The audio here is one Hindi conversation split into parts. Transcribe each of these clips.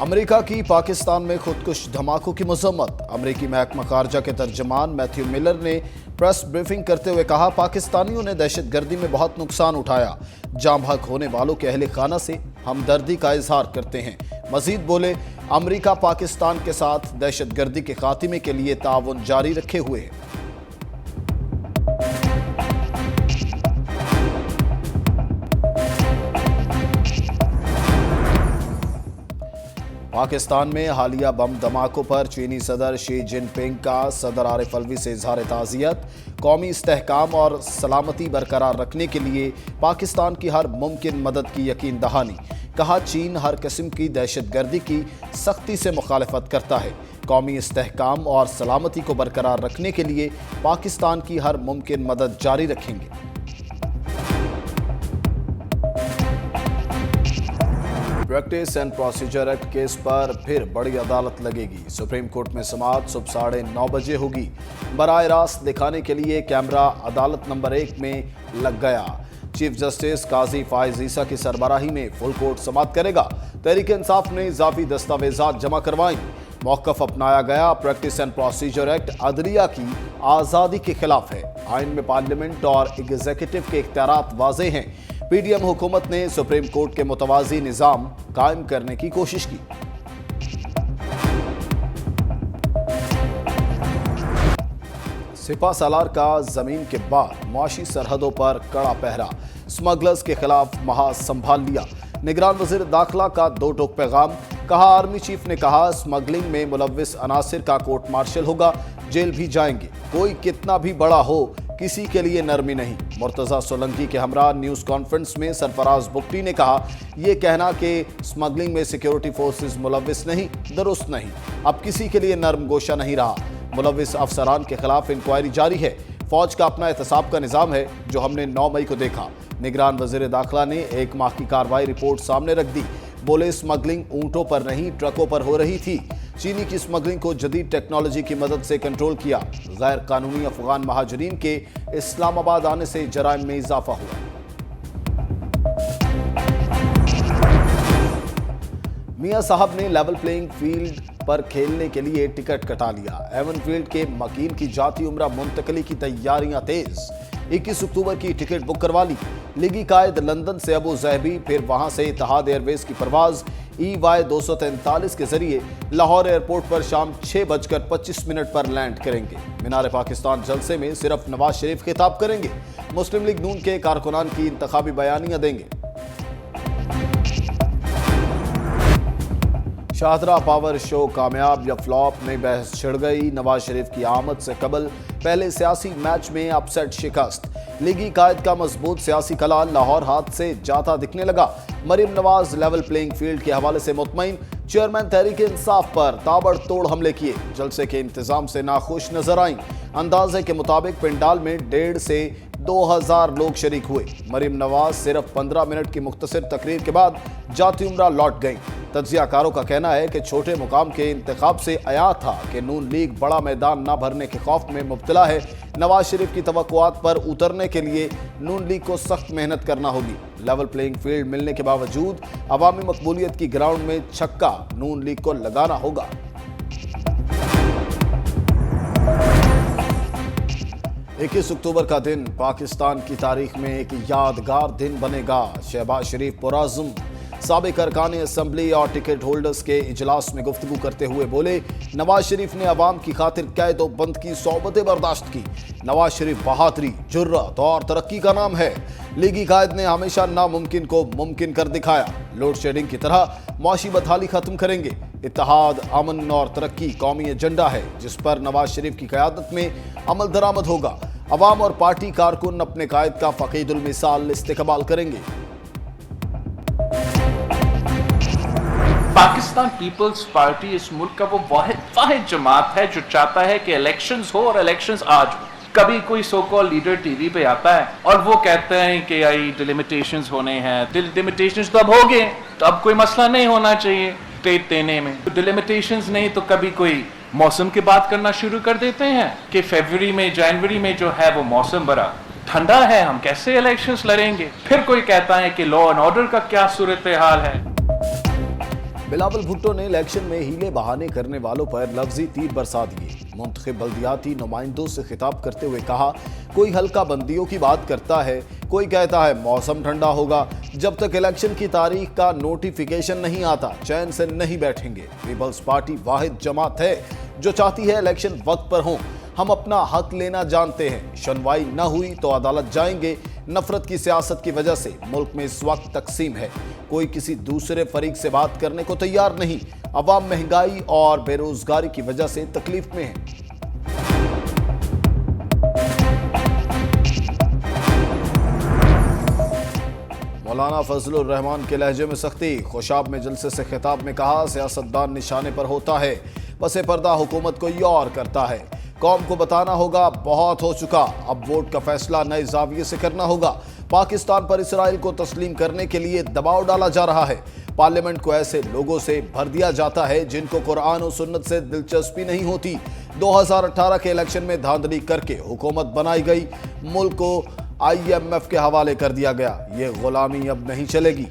अमेरिका की पाकिस्तान में खुदकुश धमाकों की मजम्मत। अमेरिकी महकमा खारजा के तर्जमान मैथ्यू मिलर ने प्रेस ब्रीफिंग करते हुए कहा, पाकिस्तानियों ने दहशतगर्दी में बहुत नुकसान उठाया। जाम हक होने वालों के अहले खाना से हमदर्दी का इजहार करते हैं। मजीद बोले, अमेरिका पाकिस्तान के साथ दहशतगर्दी के खात्मे के लिए ताउन जारी रखे हुए है। पाकिस्तान में हालिया बम धमाकों पर चीनी सदर शी जिनपिंग का सदर आरिफ अलवी से इजहार ताज़ियत। कौमी इस्तेहकाम और सलामती बरकरार रखने के लिए पाकिस्तान की हर मुमकिन मदद की यकीन दहानी। कहा, चीन हर किस्म की दहशतगर्दी की सख्ती से मुखालफत करता है। कौमी इस्तेहकाम और सलामती को बरकरार रखने के लिए पाकिस्तान की हर मुमकिन मदद जारी रखेंगे। Practice and procedure act case पर फिर बड़ी अदालत लगेगी। सुप्रीम कोर्ट में समाअत सुबह 9:30 बजे होगी। बराह रास्त दिखाने के लिए कैमरा अदालत नंबर 1 में लग गया। चीफ जस्टिस काजी फाइज ईसा की सरबराही में फुल कोर्ट समाअत करेगा। तहरीक इंसाफ ने इजाफी दस्तावेजात जमा करवाई। मौकफ अपनाया गया। प्रैक्टिस एंड प्रोसीजर एक्ट अदलिया की आज़ादी के खिलाफ है। आइन में पार्लियामेंट और एग्जीक्यूटिव के इख्तियारात वाज़ेह हैं। पीडीएम हुकूमत ने सुप्रीम कोर्ट के मुतवाज़ी निज़ाम कायम करने की कोशिश की। सिपा सालार का जमीन के बाद मुआशी सरहदों पर कड़ा पहरा। स्मगलर्स के खिलाफ महाज संभाल लिया। निगरान वज़ीर दाखिला का 2 टोक पैगाम। कहा, आर्मी चीफ ने कहा, स्मगलिंग में मुलव्विस अनासिर का कोर्ट मार्शल होगा, जेल भी जाएंगे। कोई कितना भी बड़ा हो, किसी के लिए नरमी नहीं। मुर्तज़ा सोलंकी के हमरा न्यूज़ कॉन्फ्रेंस में सरफराज बुख्ती ने कहा, यह कहना कि स्मगलिंग में सिक्योरिटी फोर्सेस मुलव्विस नहीं, दुरुस्त नहीं। अब किसी के लिए नरम गोशा नहीं रहा। मुलव्विस अफसरान के खिलाफ इंक्वायरी जारी है। फौज का अपना एहतसाब का निज़ाम है, जो हमने 9 मई को देखा। निगरान वज़ीर दाखिला ने 1 माह की कार्रवाई रिपोर्ट सामने रख दी। बोले, स्मगलिंग ऊंटों पर नहीं, ट्रकों पर हो रही थी। चीनी की स्मगलिंग को जदीद टेक्नोलॉजी की मदद से कंट्रोल किया। गैर कानूनी अफगान महाजरीन के इस्लामाबाद आने से जराइम में इजाफा हुआ। मियां साहब ने लेवल प्लेइंग फील्ड पर खेलने के लिए टिकट कटा लिया। एवन फील्ड के मकीन की जाती उम्रा मुंतकली की तैयारियां तेज। 21 अक्टूबर की टिकट बुक करवा ली। लीगी कायद लंदन से अबू ज़हबी, फिर वहां से इत्तेहाद एयरवेज की परवाज EY 243 के जरिए लाहौर एयरपोर्ट पर शाम 6:25 पर लैंड करेंगे। मीनार पाकिस्तान जलसे में सिर्फ नवाज शरीफ खिताब करेंगे। मुस्लिम लीग नून के कारकुनान की इंतखाबी बयानियां देंगे। शाहदरा पावर शो कामयाब या फ्लॉप में बहस छिड़ गई। नवाज शरीफ की आमद से कबल पहले सियासी मैच में अपसेट शिकस्त। लीगी कायद का मजबूत सियासी कला लाहौर हाथ से जाता दिखने लगा। Maryam Nawaz level playing field के हवाले से मुतमईन। चेयरमैन तहरीक इंसाफ पर ताबड़तोड़ हमले किए। जलसे के इंतजाम से नाखुश नजर आईं। अंदाजे के मुताबिक पिंडाल में 1.5 से 2000 लोग शरीक हुए। मरीम नवाज सिर्फ 15 मिनट की मुख्तसर तकरीर के बाद जाती उम्रा लौट गईं। तज्जियाकारों का कहना है कि छोटे मुकाम के इंतखाब से आया था कि नून लीग बड़ा मैदान न भरने के खौफ में मुब्तला है। नवाज शरीफ की तवक्कुआत पर उतरने के लिए नून लीग को सख्त मेहनत करना होगी। लेवल प्लेइंग फील्ड मिलने के बावजूद अवामी मकबूलियत की ग्राउंड में छक्का नून लीग को लगाना होगा। 21 अक्टूबर का दिन पाकिस्तान की तारीख में एक यादगार दिन बनेगा। शहबाज शरीफ पुराज़ुम साबिक अरकान असम्बली और टिकट होल्डर्स के इजलास में गुफ्तगू करते हुए बोले, नवाज शरीफ ने अवाम की खातिर कैदो बंद की सोबतें बर्दाश्त की। नवाज शरीफ बहादुरी, जुर्रत और तरक्की का नाम है। लीगी कायद ने हमेशा नामुमकिन को मुमकिन कर दिखाया। लोड शेडिंग की तरह मुआशी बदहाली खत्म करेंगे। इत्तेहाद, अमन और तरक्की कौमी एजेंडा है, जिस पर नवाज शरीफ की क़यादत में अमल दरामद होगा। अवाम और पार्टी कारकुन अपने कायद का फ़कीदुल मिसाल इस्तेकबाल करेंगे। पाकिस्तान पीपल्स पार्टी इस मुल्क का वो वाहिद जमात है जो चाहता है कि इलेक्शंस हो और इलेक्शंस आज हो। कभी कोई सो कॉल लीडर टीवी पे आता है और वो कहते हैं कि आई डिलिमिटेशंस होने हैं। डिलिमिटेशंस तो अब हो गए, तो अब कोई मसला नहीं होना चाहिए स्टेट देने में। तो डिलिमिटेशंस नहीं तो कभी कोई मौसम की बात करना शुरू कर देते हैं कि फरवरी में, जनवरी में जो है वो मौसम बड़ा ठंडा है, हम कैसे इलेक्शंस लड़ेंगे। फिर कोई कहता है कि लॉ एंड ऑर्डर का क्या सूरत हाल है। बिलावल भुट्टो ने इलेक्शन में हीले बहाने करने वालों पर लफ्जी तीर बरसा दिए। मुंतखब बल्दियाती नुमाइंदों से खिताब करते हुए कहा, कोई हल्का बंदियों की बात करता है, कोई कहता है मौसम ठंडा होगा। जब तक इलेक्शन की तारीख का नोटिफिकेशन नहीं आता चैन से नहीं बैठेंगे। पीपल्स पार्टी वाहिद जमात है जो चाहती है इलेक्शन वक्त पर हो। हम अपना हक लेना जानते हैं, सुनवाई न हुई तो अदालत जाएंगे। नफरत की सियासत की वजह से मुल्क में इस वक्त तकसीम है, कोई किसी दूसरे फरीक से बात करने को तैयार नहीं। अवाम महंगाई और बेरोजगारी की वजह से तकलीफ में है। मौलाना फजलुर रहमान के लहजे में सख्ती। खुशाब में जलसे से खिताब में कहा, सियासतदान निशाने पर होता है, पसे पर्दा हुकूमत कोई और करता है। कौम को बताना होगा बहुत हो चुका, अब वोट का फैसला नए जाविये से करना होगा। पाकिस्तान पर इसराइल को तस्लीम करने के लिए दबाव डाला जा रहा है। पार्लियामेंट को ऐसे लोगों से भर दिया जाता है जिनको कुरान और सुन्नत से दिलचस्पी नहीं होती। 2018 के इलेक्शन में धांधली करके हुकूमत बनाई गई, मुल्क को IMF के हवाले कर दिया गया। ये गुलामी अब नहीं चलेगी।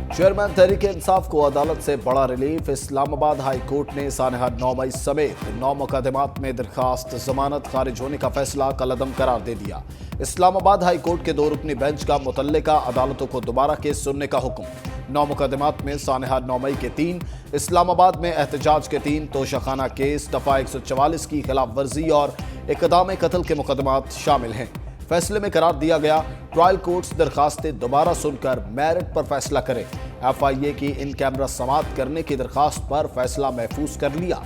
चेयरमैन तहरीक-ए-इंसाफ को अदालत से बड़ा रिलीफ। इस्लामाबाद हाई कोर्ट ने सानहा 9 मई समेत 9 मुकदमात में दरखास्त जमानत खारिज होने का फैसला कलअदम करार दे दिया। इस्लामाबाद हाई कोर्ट के 2 रुकनी बेंच का मुतल्लिका अदालतों को दोबारा केस सुनने का हुक्म। 9 मुकदमात में सानहा 9 मई के 3, इस्लामाबाद में एहतजाज के 3, तोशाखाना केस, दफा 144 की खिलाफ वर्जी और इक़दाम कत्ल के मुकदमात शामिल हैं। फैसले में करार दिया गया, ट्रायल कोर्ट्स दरखास्तें दोबारा सुनकर मेरिट पर फैसला करें। FIA की इन कैमरा समाअत करने की दरखास्त पर फैसला महफूज कर लिया।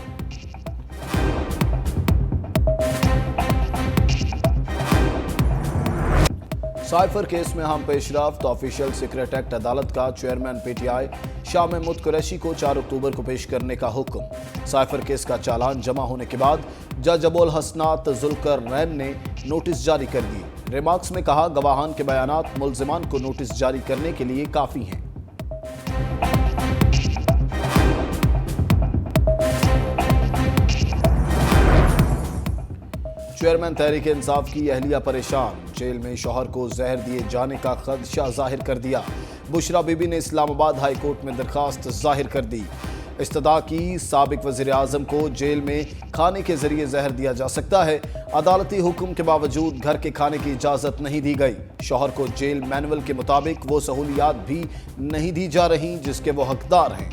साइफर केस में हम पेशरफ्त। ऑफिशियल सीक्रेट एक्ट अदालत का चेयरमैन PTI शाह महमूद कुरैशी को 4 अक्टूबर को पेश करने का हुक्म। साइफर केस का चालान जमा होने के बाद जज अबुल हसनात जुल्करनैन ने नोटिस जारी कर दिए। रिमार्क्स में कहा, गवाहान के बयानात मुल्जिमान को नोटिस जारी करने के लिए काफी हैं। चेयरमैन तहरीक-ए-इंसाफ की अहलिया परेशान। जेल में शौहर को जहर दिए जाने का खदशा जाहिर कर दिया। बुशरा बीबी ने इस्लामाबाद हाई कोर्ट में दरखास्त जाहिर कर दी। इस्तदा की साबिक वज़ीर आज़म को जेल में खाने के जरिए जहर दिया जा सकता है। अदालती हुक्म के बावजूद घर के खाने की इजाज़त नहीं दी गई। शौहर को जेल मैनुअल के मुताबिक वो सहूलियात भी नहीं दी जा रही जिसके वो हकदार हैं।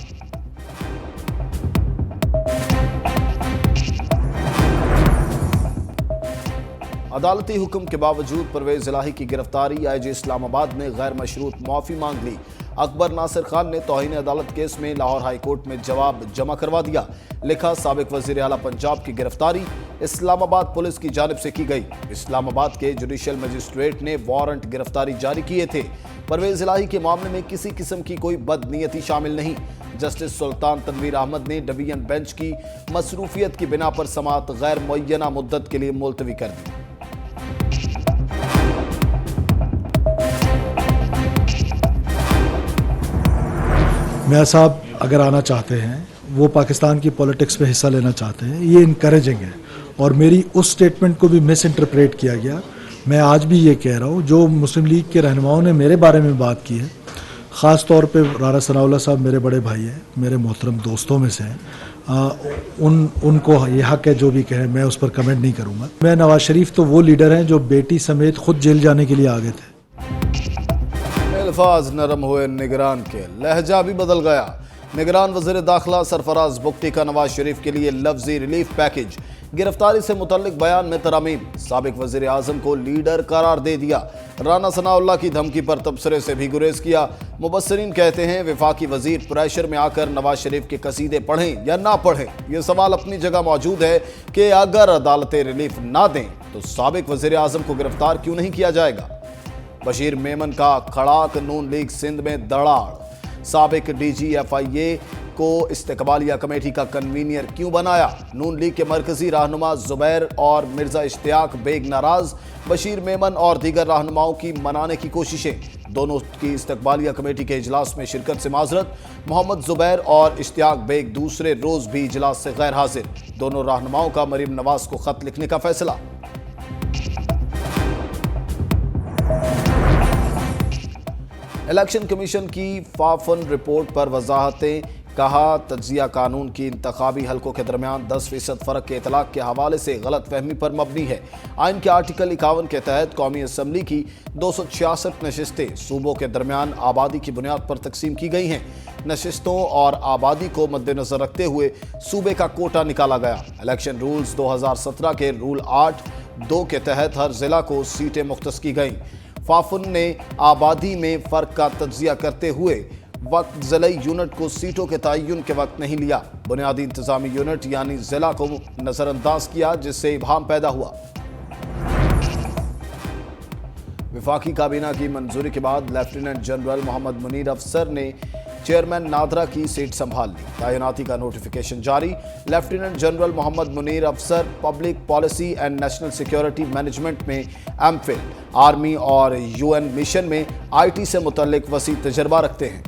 अदालती हुक्म के बावजूद परवेज इलाही की गिरफ्तारी। IG इस्लामाबाद ने गैर मशरूत माफी मांग ली। अकबर नासिर खान ने तौहीन अदालत केस में लाहौर हाई कोर्ट में जवाब जमा करवा दिया। लिखा, साबिक वजीर आला पंजाब की गिरफ्तारी इस्लामाबाद पुलिस की जानिब से की गई। इस्लामाबाद के जुडिशियल मजिस्ट्रेट ने वारंट गिरफ्तारी जारी किए थे। परवेज इलाही के मामले में किसी किस्म की कोई बदनीयती शामिल नहीं। जस्टिस सुल्तान तनवीर अहमद ने डिवीजन बेंच की मसरूफियत की बिना पर समाअत गैर मुअय्यना मुद्दत के लिए मुलतवी कर दी। मियां साहब अगर आना चाहते हैं, वो पाकिस्तान की पॉलिटिक्स में हिस्सा लेना चाहते हैं, ये इनकरेजिंग है। और मेरी उस स्टेटमेंट को भी मिस इंटरप्रेट किया गया। मैं आज भी ये कह रहा हूँ, जो मुस्लिम लीग के रहनुमाओं ने मेरे बारे में बात की है, ख़ास तौर पे राना सनाउल्लाह साहब मेरे बड़े भाई हैं, मेरे मोहतरम दोस्तों में से हैं। उनको ये हक है जो भी कहें, मैं उस पर कमेंट नहीं करूँगा। मैं नवाज शरीफ तो वो लीडर हैं जो बेटी समेत खुद जेल जाने के लिए आ गए थे। अल्फाज नरम हुए निगरान के, लहजा भी बदल गया। निगरान वज़ीर दाखिला सरफराज बुख्ती का नवाज शरीफ के लिए लफ्जी रिलीफ पैकेज। गिरफ्तारी से मुतल्लिक बयान में तरमीम। साबिक वज़ीर आज़म को लीडर करार दे दिया। राना सनाउल्लाह की धमकी पर तबसरे से भी गुरेज किया। मुबस्सिरीन कहते हैं वफाकी वज़ीर प्रेशर में आकर नवाज शरीफ के कसीदे पढ़ें या ना पढ़ें, यह सवाल अपनी जगह मौजूद है कि अगर अदालतें रिलीफ ना दें तो साबिक वज़ीर आज़म को गिरफ्तार क्यों नहीं किया जाएगा। बशीर मेमन का खड़ाक। नून लीग सिंध में दड़ाड़। साबिक DG FIA को इस्तेकबालिया कमेटी का कन्वीनियर क्यों बनाया। नून लीग के मरकजी रहनुमा जुबैर और मिर्जा इश्तियाक बेग नाराज। बशीर मेमन और दीगर रहनुमाओं की मनाने की कोशिशें। दोनों की इस्तेकबालिया कमेटी के इजलास में शिरकत से माजरत। मोहम्मद जुबैर और इश्तियाक बेग दूसरे रोज भी इजलास से गैर हाजिर। दोनों रहनुमाओं का मरीम नवाज को खत लिखने का फैसला। इलेक्शन कमीशन की फाफन रिपोर्ट पर वजाहतें। कहा, तज्जिया कानून की इंतखाबी हलकों के दरमियान 10% फ़र्क के इतलाक के हवाले से गलत फहमी पर मबनी है। आइन के आर्टिकल 51 के तहत कौमी असम्बली की 266 नशिस्तें सूबों के दरमियान आबादी की बुनियाद पर तकसीम की गई हैं। नशिस्तों और आबादी को मद्देनजर रखते हुए सूबे का कोटा निकाला गया। इलेक्शन रूल्स 2017 के रूल 8(2) के तहत हर जिला को सीटें मुख्तस की गईं। फाफुन ने आबादी में फ़र्क का तज्जिया करते हुए वक्त ज़िला यूनिट को सीटों के तयन के वक्त नहीं लिया। बुनियादी इंतजामी यूनिट यानी ज़िला को नज़रअंदाज किया, जिससे इबहाम पैदा हुआ। वफाकी काबीना की मंजूरी के बाद लेफ्टिनेंट जनरल मोहम्मद मुनीर अफसर ने चेयरमैन नादरा की सीट संभाल ली। तैनाती का नोटिफिकेशन जारी। लेफ्टिनेंट जनरल मोहम्मद मुनीर अफसर public policy and national security management में एमफिल, आर्मी और UN मिशन में IT से मुतल्लिक वसी तजर्बा रखते हैं।